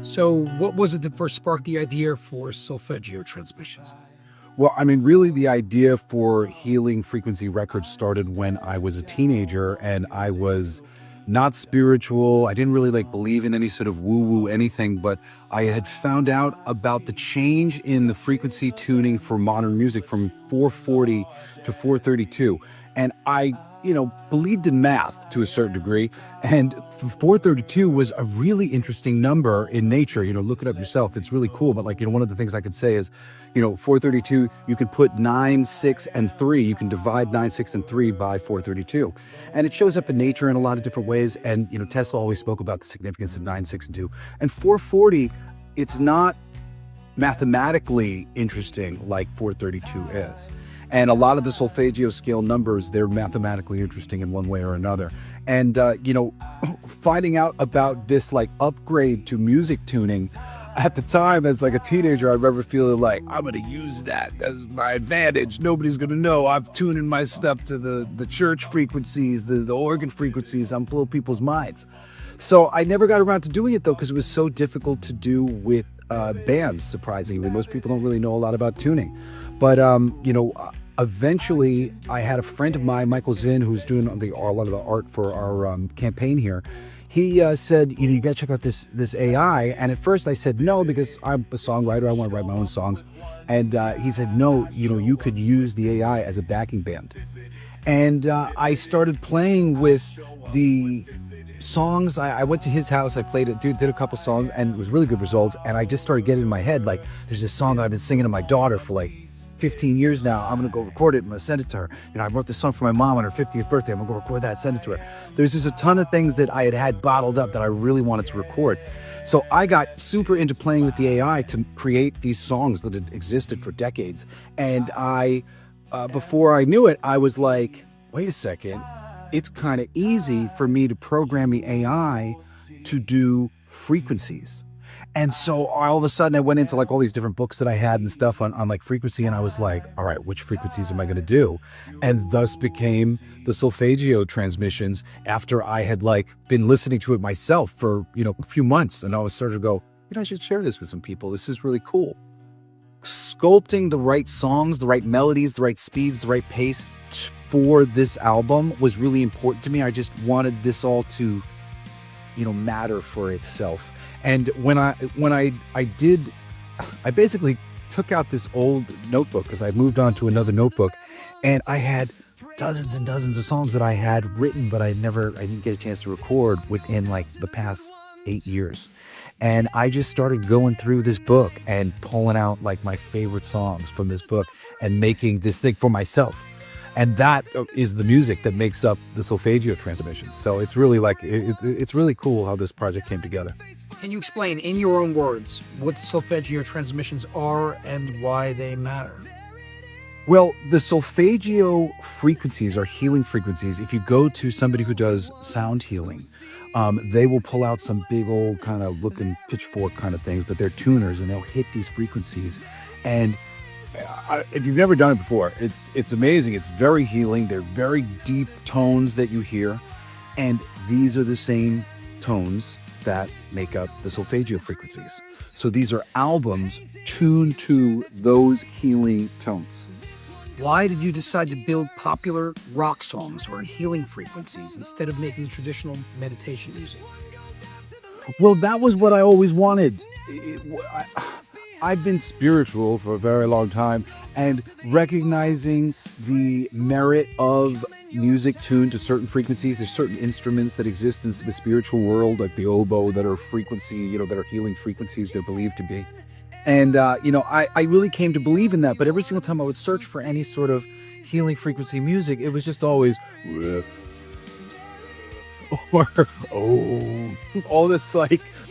So what was it that first sparked the idea for Solfeggio transmissions? Well, I mean, really, the idea for healing frequency records started when I was a teenager and I was not spiritual. I didn't really like believe in any sort of woo-woo anything, but I had found out about the change in the frequency tuning for modern music from 440 to 432. And I, believed in math to a certain degree. And 432 was a really interesting number in nature. Look it up yourself. It's really cool. But one of the things I could say is, 432, you can put 9, 6, and 3. You can divide 9, 6, and 3 by 432. And it shows up in nature in a lot of different ways. And, Tesla always spoke about the significance of 9, 6, and 2. And 440, it's not mathematically interesting like 432 is. And a lot of the solfeggio scale numbers, they're mathematically interesting in one way or another. And, finding out about this upgrade to music tuning at the time as a teenager, I remember feeling like I'm going to use that as my advantage. Nobody's going to know I'm tuning my stuff to the church frequencies, the organ frequencies. I'm blowing people's minds. So I never got around to doing it though, because it was so difficult to do with bands, surprisingly. Most people don't really know a lot about tuning. But, eventually I had a friend of mine, Michael Zinn, who's doing a lot of the art for our campaign here. He said, you got to check out this AI. And at first I said no, because I'm a songwriter. I want to write my own songs. And he said, no, you could use the AI as a backing band. And I started playing with the songs. I went to his house, I played it, did a couple songs, and it was really good results. And I just started getting in my head, there's this song that I've been singing to my daughter for 15 years now. I'm gonna go record it. I'm gonna send it to her. I wrote this song for my mom on her 50th birthday. I'm gonna go record that, send it to her. There's just a ton of things that I had bottled up that I really wanted to record. So I got super into playing with the AI to create these songs that had existed for decades. And before I knew it, I was like, wait a second, it's kind of easy for me to program the AI to do frequencies. And so all of a sudden I went into all these different books that I had and stuff on frequency. And I was like, all right, which frequencies am I going to do? And thus became the Solfeggio transmissions after I had been listening to it myself for, a few months. And I was starting to go, I should share this with some people. This is really cool. Sculpting the right songs, the right melodies, the right speeds, the right pace for this album was really important to me. I just wanted this all to, matter for itself. And when I basically took out this old notebook because I moved on to another notebook, and I had dozens and dozens of songs that I had written, but I didn't get a chance to record within the past 8 years. And I just started going through this book and pulling out my favorite songs from this book and making this thing for myself. And that is the music that makes up the Solfeggio transmission. So it's really it's really cool how this project came together. Can you explain in your own words what Solfeggio transmissions are and why they matter? Well, the Solfeggio frequencies are healing frequencies. If you go to somebody who does sound healing, they will pull out some big old kind of looking pitchfork kind of things, but they're tuners and they'll hit these frequencies. And if you've never done it before, it's amazing. It's very healing. They're very deep tones that you hear. And these are the same tones that make up the Solfeggio frequencies. So these are albums tuned to those healing tones. Why did you decide to build popular rock songs or healing frequencies instead of making traditional meditation music? Well, that was what I always wanted. I've been spiritual for a very long time, and recognizing the merit of music tuned to certain frequencies. There's certain instruments that exist in the spiritual world, like the oboe, that are frequency, that are healing frequencies they're believed to be. And, I really came to believe in that. But every single time I would search for any sort of healing frequency music, it was just always, or, all this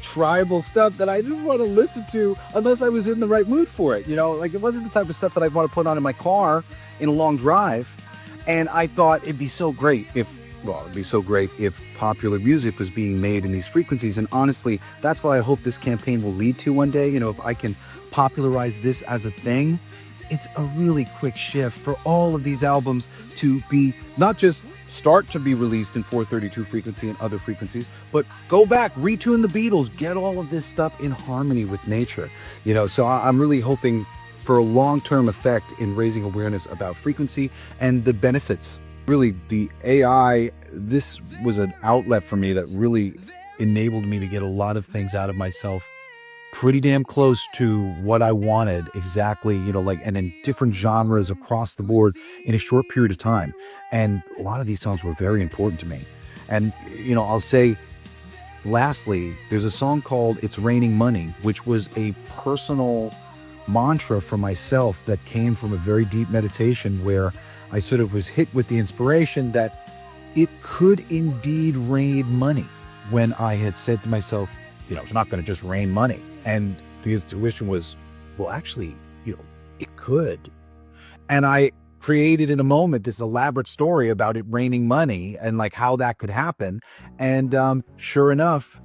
tribal stuff that I didn't want to listen to unless I was in the right mood for it. It wasn't the type of stuff that I'd want to put on in my car in a long drive. And I thought it'd be so great if popular music was being made in these frequencies. And honestly, that's what I hope this campaign will lead to one day. If I can popularize this as a thing, it's a really quick shift for all of these albums to be not just start to be released in 432 frequency and other frequencies, but go back, retune the Beatles, get all of this stuff in harmony with nature. So I'm really hoping for a long-term effect in raising awareness about frequency and the benefits. Really, the AI, this was an outlet for me that really enabled me to get a lot of things out of myself pretty damn close to what I wanted exactly, and in different genres across the board in a short period of time. And a lot of these songs were very important to me. And, I'll say, lastly, there's a song called It's Raining Money, which was a personal mantra for myself that came from a very deep meditation where I sort of was hit with the inspiration that it could indeed rain money when I had said to myself, it's not going to just rain money. And the intuition was, well, actually, it could. And I created in a moment this elaborate story about it raining money and like how that could happen. And sure enough,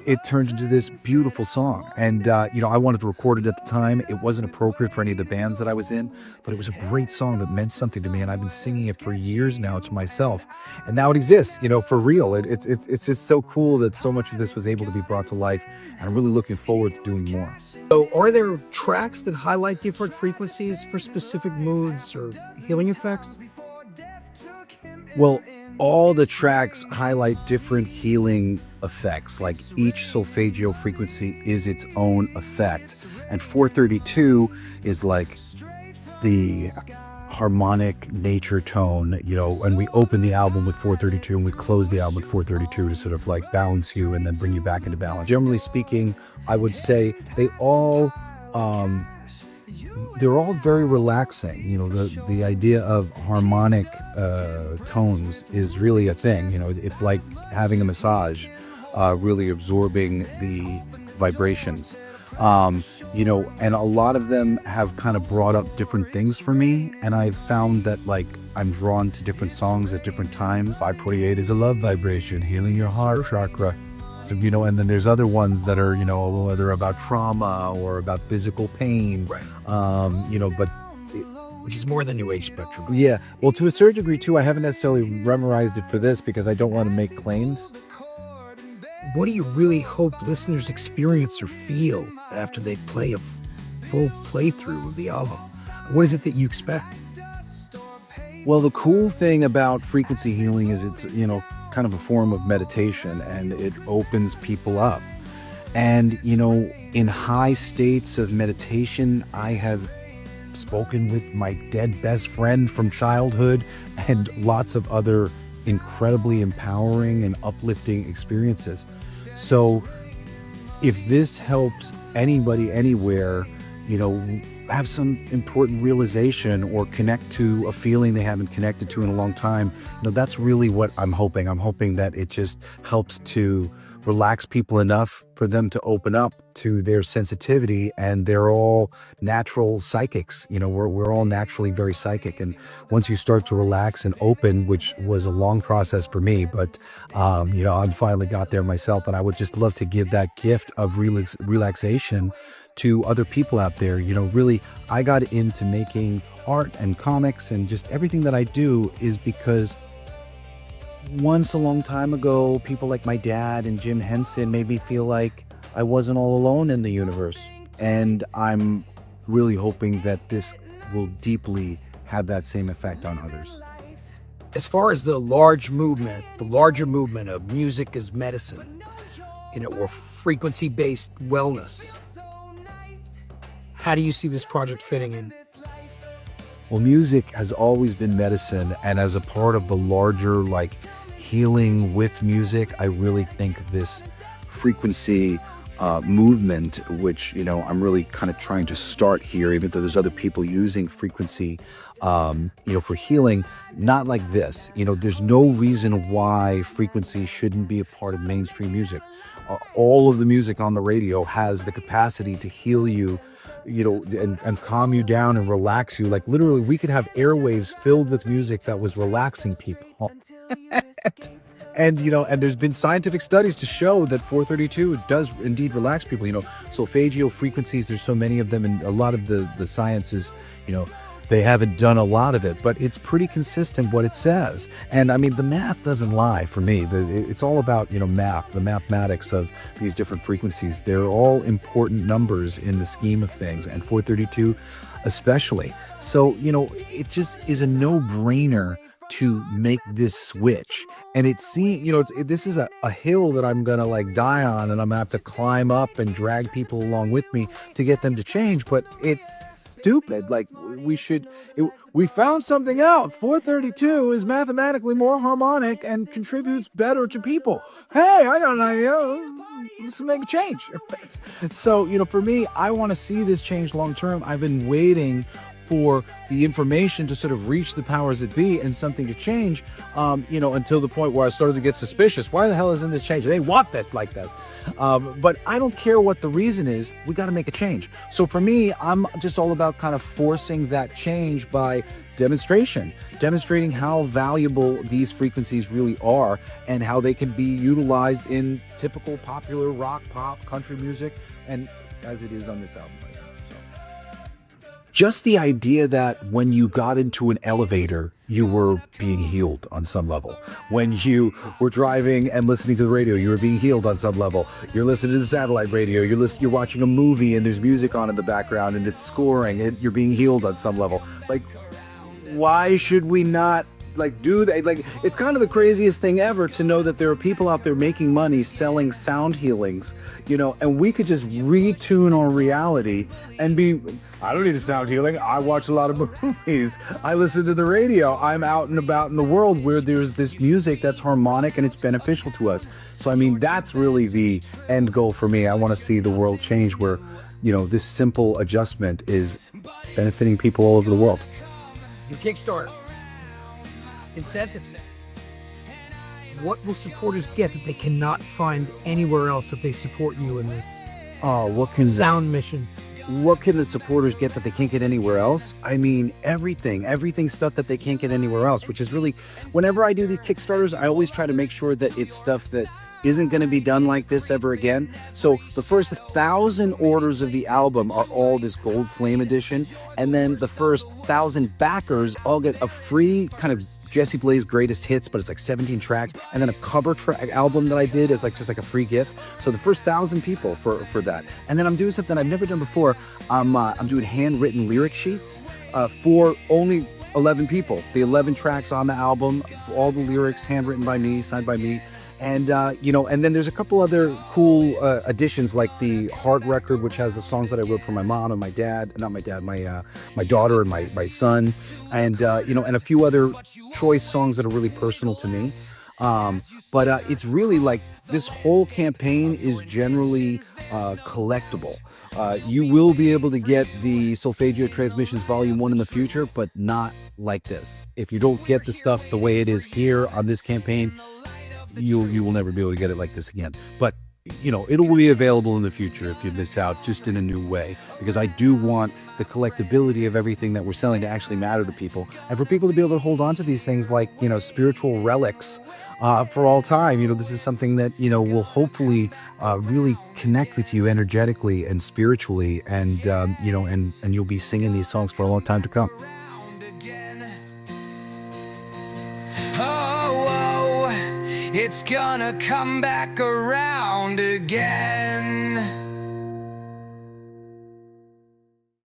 it turned into this beautiful song. And, I wanted to record it at the time. It wasn't appropriate for any of the bands that I was in, but it was a great song that meant something to me. And I've been singing it for years now to myself. And now it exists, for real. It's just so cool that so much of this was able to be brought to life. And I'm really looking forward to doing more. So are there tracks that highlight different frequencies for specific moods or healing effects? Well, all the tracks highlight different healing effects. Like each solfeggio frequency is its own effect. And 432 is like the harmonic nature tone, and we open the album with 432 and we close the album with 432 to sort of like balance you and then bring you back into balance. Generally speaking, I would say they're all very relaxing. The idea of harmonic tones is really a thing. It's like having a massage, really absorbing the vibrations. And a lot of them have kind of brought up different things for me. And I've found that like I'm drawn to different songs at different times. 528 is a love vibration, healing your heart chakra. So, and then there's other ones that are, they're about trauma or about physical pain, Right. Which is more the New Age spectrum. Yeah. Well, to a certain degree too, I haven't necessarily memorized it for this because I don't want to make claims. What do you really hope listeners experience or feel after they play a full playthrough of the album? What is it that you expect? Well, the cool thing about frequency healing is it's, kind of a form of meditation, and it opens people up. And, in high states of meditation, I have spoken with my dead best friend from childhood and lots of other incredibly empowering and uplifting experiences. So if this helps anybody anywhere, have some important realization or connect to a feeling they haven't connected to in a long time, that's really what I'm hoping. I'm hoping that it just helps to relax people enough for them to open up to their sensitivity, and they're all natural psychics. We're all naturally very psychic, and once you start to relax and open, which was a long process for me, but I've finally got there myself, and I would just love to give that gift of relaxation to other people out there. Really, I got into making art and comics and just everything that I do is because once a long time ago, people like my dad and Jim Henson made me feel like I wasn't all alone in the universe. And I'm really hoping that this will deeply have that same effect on others. As far as the larger movement of music as medicine, or frequency-based wellness, how do you see this project fitting in? Well, music has always been medicine, and as a part of the larger healing with music, I really think this frequency movement, which I'm really kind of trying to start here, even though there's other people using frequency for healing, not like this. There's no reason why frequency shouldn't be a part of mainstream music. All of the music on the radio has the capacity to heal you, and calm you down and relax you. Like literally, we could have airwaves filled with music that was relaxing people. And there's been scientific studies to show that 432 does indeed relax people. Solfeggio frequencies, there's so many of them, and a lot of the science is, They haven't done a lot of it, but it's pretty consistent what it says. And I mean, the math doesn't lie for me. It's all about, math, the mathematics of these different frequencies. They're all important numbers in the scheme of things, and 432 especially. So, it just is a no-brainer to make this switch. And it seems, this is a hill that I'm gonna like die on, and I'm gonna have to climb up and drag people along with me to get them to change. But it's stupid. Like we found something out. 432 is mathematically more harmonic and contributes better to people. Hey, I got an idea. Let's make a change. So, for me, I want to see this change long term. I've been waiting for the information to sort of reach the powers that be and something to change, until the point where I started to get suspicious. Why the hell isn't this changing? They want this like this. But I don't care what the reason is. We got to make a change. So for me, I'm just all about kind of forcing that change by demonstrating how valuable these frequencies really are and how they can be utilized in typical popular rock, pop, country music, and as it is on this album right now. Just the idea that when you got into an elevator, you were being healed on some level. When you were driving and listening to the radio, you were being healed on some level. You're listening to the satellite radio, you're watching a movie and there's music on in the background and it's scoring, and you're being healed on some level. Like, why should we not do that? Like, it's kind of the craziest thing ever to know that there are people out there making money selling sound healings, and we could just retune our reality and I don't need a sound healing. I watch a lot of movies. I listen to the radio. I'm out and about in the world where there's this music that's harmonic and it's beneficial to us. So, I mean, that's really the end goal for me. I want to see the world change where, this simple adjustment is benefiting people all over the world. Your Kickstarter. Incentives. What will supporters get that they cannot find anywhere else if they support you in this sound mission? What can the supporters get that they can't get anywhere else? I mean, everything stuff that they can't get anywhere else, which is really, whenever I do these Kickstarters, I always try to make sure that it's stuff that isn't going to be done like this ever again. So the first 1,000 orders of the album are all this gold flame edition. And then the first 1,000 backers all get a free kind of Jesse Blaze greatest hits, but it's like 17 tracks, and then a cover track album that I did as just like a free gift. So the first 1,000 people for that. And then I'm doing something I've never done before. I'm doing handwritten lyric sheets for only 11 people. The 11 tracks on the album, all the lyrics handwritten by me, signed by me. And, and then there's a couple other cool additions, like the Heart record, which has the songs that I wrote for my mom and my dad, my daughter and my son, and, and a few other choice songs that are really personal to me. But it's really like this whole campaign is generally collectible. You will be able to get the Solfeggio Transmissions Volume 1 in the future, but not like this. If you don't get the stuff the way it is here on this campaign, you will never be able to get it like this again. But it'll be available in the future if you miss out, just in a new way, because I do want the collectability of everything that we're selling to actually matter to people, and for people to be able to hold on to these things like spiritual relics for all time. This is something that will hopefully really connect with you energetically and spiritually, and and you'll be singing these songs for a long time to come. It's gonna come back around again.